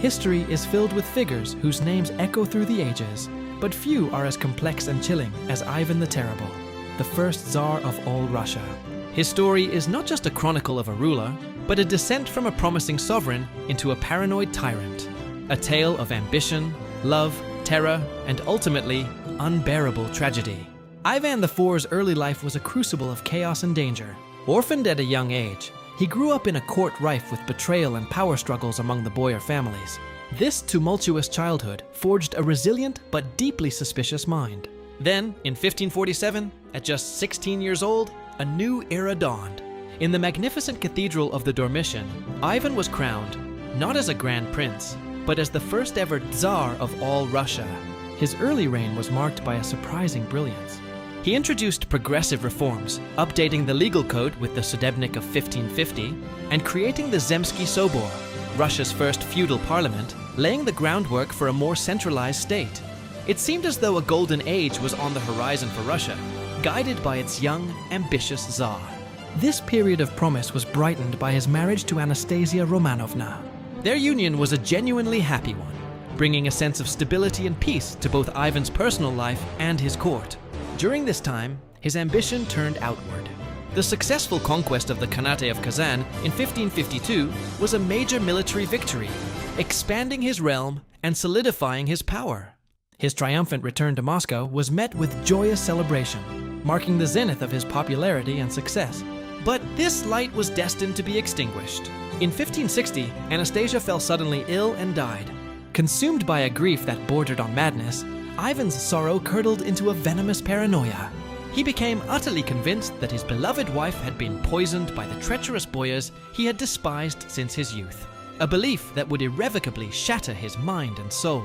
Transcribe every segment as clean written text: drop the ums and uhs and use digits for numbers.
History is filled with figures whose names echo through the ages, but few are as complex and chilling as Ivan the Terrible, the first Tsar of all Russia. His story is not just a chronicle of a ruler, but a descent from a promising sovereign into a paranoid tyrant. A tale of ambition, love, terror, and ultimately, unbearable tragedy. Ivan IV's early life was a crucible of chaos and danger. Orphaned at a young age, he grew up in a court rife with betrayal and power struggles among the Boyar families. This tumultuous childhood forged a resilient but deeply suspicious mind. Then, in 1547, at just 16 years old, a new era dawned. In the magnificent cathedral of the Dormition, Ivan was crowned, not as a grand prince, but as the first ever Tsar of all Russia. His early reign was marked by a surprising brilliance. He introduced progressive reforms, updating the legal code with the Sudebnik of 1550 and creating the Zemsky Sobor, Russia's first feudal parliament, laying the groundwork for a more centralized state. It seemed as though a golden age was on the horizon for Russia, guided by its young, ambitious Tsar. This period of promise was brightened by his marriage to Anastasia Romanovna. Their union was a genuinely happy one, bringing a sense of stability and peace to both Ivan's personal life and his court. During this time, his ambition turned outward. The successful conquest of the Khanate of Kazan in 1552 was a major military victory, expanding his realm and solidifying his power. His triumphant return to Moscow was met with joyous celebration, marking the zenith of his popularity and success. But this light was destined to be extinguished. In 1560, Anastasia fell suddenly ill and died. Consumed by a grief that bordered on madness, Ivan's sorrow curdled into a venomous paranoia. He became utterly convinced that his beloved wife had been poisoned by the treacherous Boyars he had despised since his youth, a belief that would irrevocably shatter his mind and soul.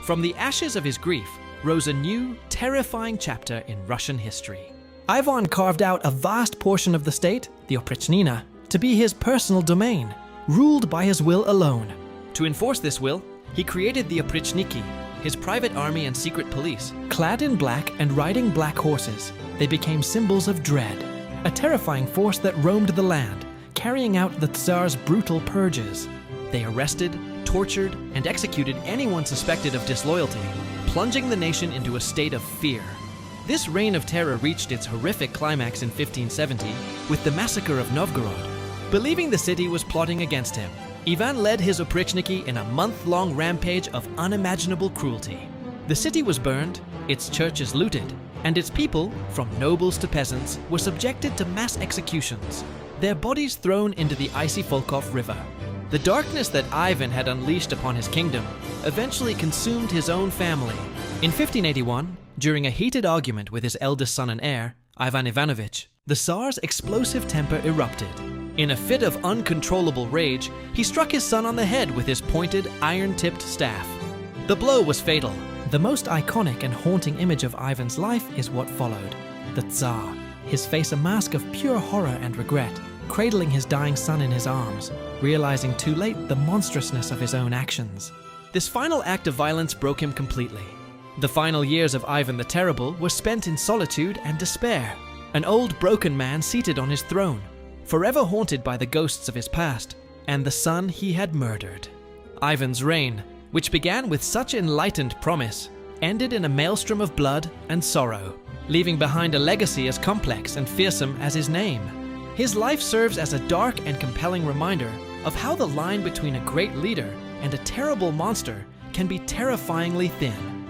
From the ashes of his grief rose a new, terrifying chapter in Russian history. Ivan carved out a vast portion of the state, the Oprichnina, to be his personal domain, ruled by his will alone. To enforce this will, he created the Oprichniki, his private army and secret police. Clad in black and riding black horses, they became symbols of dread, a terrifying force that roamed the land, carrying out the Tsar's brutal purges. They arrested, tortured, and executed anyone suspected of disloyalty, plunging the nation into a state of fear. This reign of terror reached its horrific climax in 1570 with the Massacre of Novgorod. Believing the city was plotting against him, Ivan led his Oprichniki in a month-long rampage of unimaginable cruelty. The city was burned, its churches looted, and its people, from nobles to peasants, were subjected to mass executions, their bodies thrown into the icy Volkhov River. The darkness that Ivan had unleashed upon his kingdom eventually consumed his own family. In 1581, during a heated argument with his eldest son and heir, Ivan Ivanovich, the Tsar's explosive temper erupted. In a fit of uncontrollable rage, he struck his son on the head with his pointed, iron-tipped staff. The blow was fatal. The most iconic and haunting image of Ivan's life is what followed. The Tsar, his face a mask of pure horror and regret, cradling his dying son in his arms, realizing too late the monstrousness of his own actions. This final act of violence broke him completely. The final years of Ivan the Terrible were spent in solitude and despair, an old broken man seated on his throne, forever haunted by the ghosts of his past and the son he had murdered. Ivan's reign, which began with such enlightened promise, ended in a maelstrom of blood and sorrow, leaving behind a legacy as complex and fearsome as his name. His life serves as a dark and compelling reminder of how the line between a great leader and a terrible monster can be terrifyingly thin.